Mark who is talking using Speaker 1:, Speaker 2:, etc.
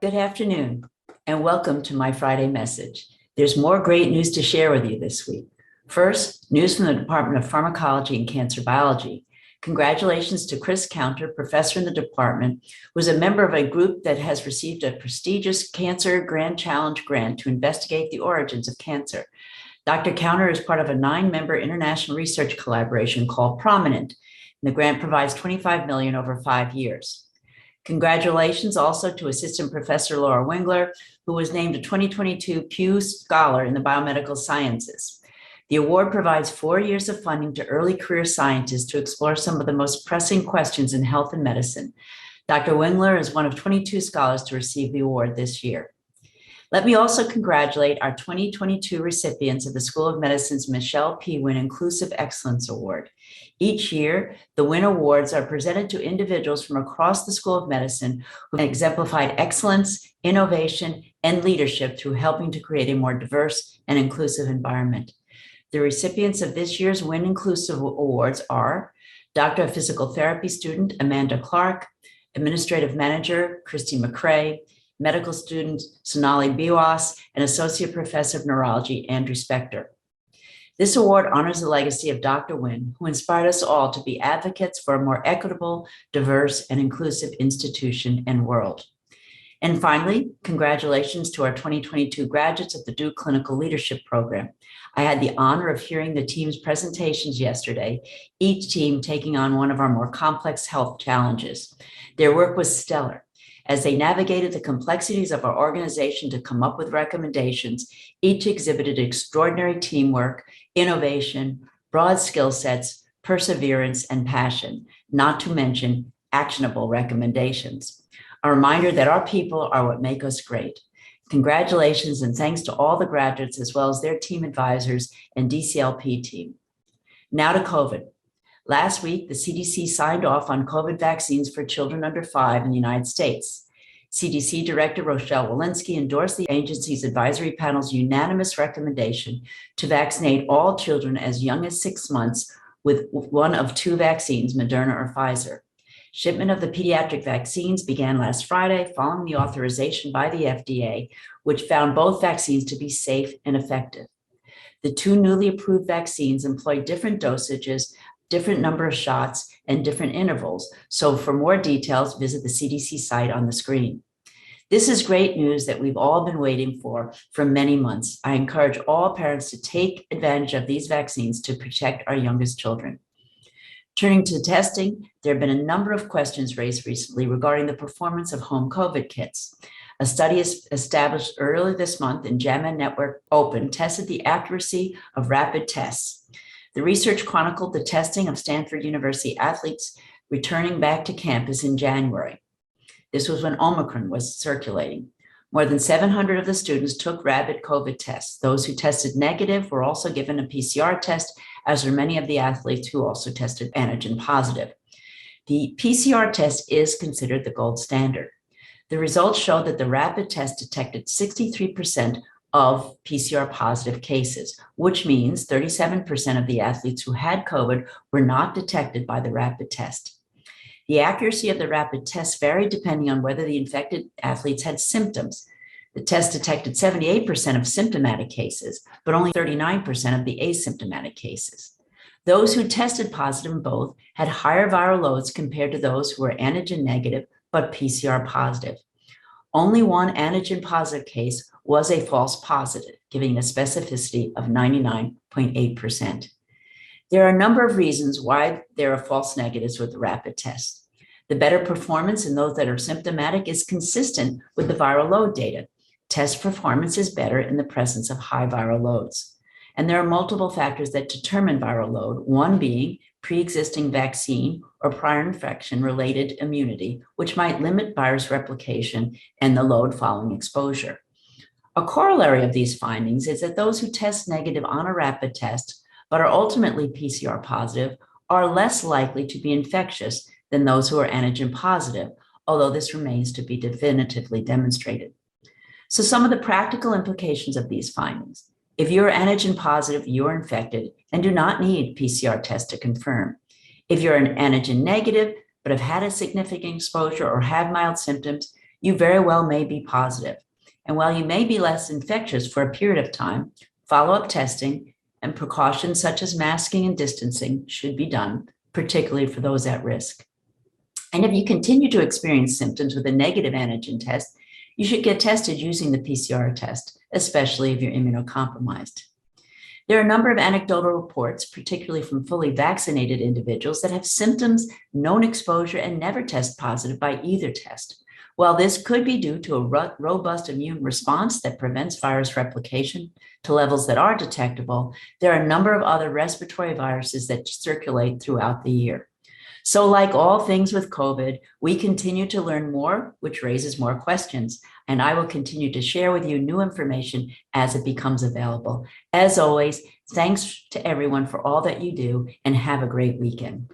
Speaker 1: Good afternoon, and welcome to my Friday message. There's more great news to share with you this week. First, news from the Department of Pharmacology and Cancer Biology. Congratulations to Chris Counter, professor in the department, who is a member of a group that has received a prestigious Cancer Grand Challenge grant to investigate the origins of cancer. Dr. Counter is part of a 9-member international research collaboration called Prominent, and the grant provides $25 million over 5 years. Congratulations also to Assistant Professor Laura Wingler, who was named a 2022 Pew Scholar in the Biomedical Sciences. The award provides 4 years of funding to early career scientists to explore some of the most pressing questions in health and medicine. Dr. Wingler is one of 22 scholars to receive the award this year. Let me also congratulate our 2022 recipients of the School of Medicine's Michelle P. Winn Inclusive Excellence Award. Each year, the Winn Awards are presented to individuals from across the School of Medicine who have exemplified excellence, innovation, and leadership through helping to create a more diverse and inclusive environment. The recipients of this year's Winn Inclusive Awards are Doctor of Physical Therapy student Amanda Clark, Administrative Manager Christy McCrae, medical student Sonali Biwas, and Associate Professor of Neurology Andrew Spector. This award honors the legacy of Dr. Winn, who inspired us all to be advocates for a more equitable, diverse, and inclusive institution and world. And finally, congratulations to our 2022 graduates of the Duke Clinical Leadership Program. I had the honor of hearing the team's presentations yesterday, each team taking on one of our more complex health challenges. Their work was stellar. As they navigated the complexities of our organization to come up with recommendations, each exhibited extraordinary teamwork, innovation, broad skill sets, perseverance, and passion, not to mention actionable recommendations. A reminder that our people are what make us great. Congratulations and thanks to all the graduates as well as their team advisors and DCLP team. Now to COVID. Last week, the CDC signed off on COVID vaccines for children under 5 in the United States. CDC Director Rochelle Walensky endorsed the agency's advisory panel's unanimous recommendation to vaccinate all children as young as 6 months with one of 2 vaccines, Moderna or Pfizer. Shipment of the pediatric vaccines began last Friday following the authorization by the FDA, which found both vaccines to be safe and effective. The 2 newly approved vaccines employ different dosages, different number of shots, and different intervals. So for more details, visit the CDC site on the screen. This is great news that we've all been waiting for many months. I encourage all parents to take advantage of these vaccines to protect our youngest children. Turning to testing, there have been a number of questions raised recently regarding the performance of home COVID kits. A study established earlier this month in JAMA Network Open tested the accuracy of rapid tests. The research chronicled the testing of Stanford University athletes returning back to campus in January. This was when Omicron was circulating. More than 700 of the students took rapid COVID tests. Those who tested negative were also given a PCR test, as were many of the athletes who also tested antigen positive. The PCR test is considered the gold standard. The results showed that the rapid test detected 63% of PCR positive cases, which means 37% of the athletes who had COVID were not detected by the rapid test. The accuracy of the rapid test varied depending on whether the infected athletes had symptoms. The test detected 78% of symptomatic cases, but only 39% of the asymptomatic cases. Those who tested positive in both had higher viral loads compared to those who were antigen negative but PCR positive. Only one antigen positive case was a false positive, giving a specificity of 99.8%. There are a number of reasons why there are false negatives with the rapid test. The better performance in those that are symptomatic is consistent with the viral load data. Test performance is better in the presence of high viral loads. And there are multiple factors that determine viral load, one being pre-existing vaccine or prior infection-related immunity, which might limit virus replication and the load following exposure. A corollary of these findings is that those who test negative on a rapid test but are ultimately PCR positive are less likely to be infectious than those who are antigen positive, although this remains to be definitively demonstrated. So some of the practical implications of these findings. If you're antigen positive, you are infected and do not need PCR test to confirm. If you're an antigen negative, but have had a significant exposure or have mild symptoms, you very well may be positive. And while you may be less infectious for a period of time, follow-up testing and precautions such as masking and distancing should be done, particularly for those at risk. And if you continue to experience symptoms with a negative antigen test, you should get tested using the PCR test, especially if you're immunocompromised. There are a number of anecdotal reports, particularly from fully vaccinated individuals, that have symptoms, known exposure, and never test positive by either test. While this could be due to a robust immune response that prevents virus replication to levels that are detectable, there are a number of other respiratory viruses that circulate throughout the year. So like all things with COVID, we continue to learn more, which raises more questions. And I will continue to share with you new information as it becomes available. As always, thanks to everyone for all that you do, and have a great weekend.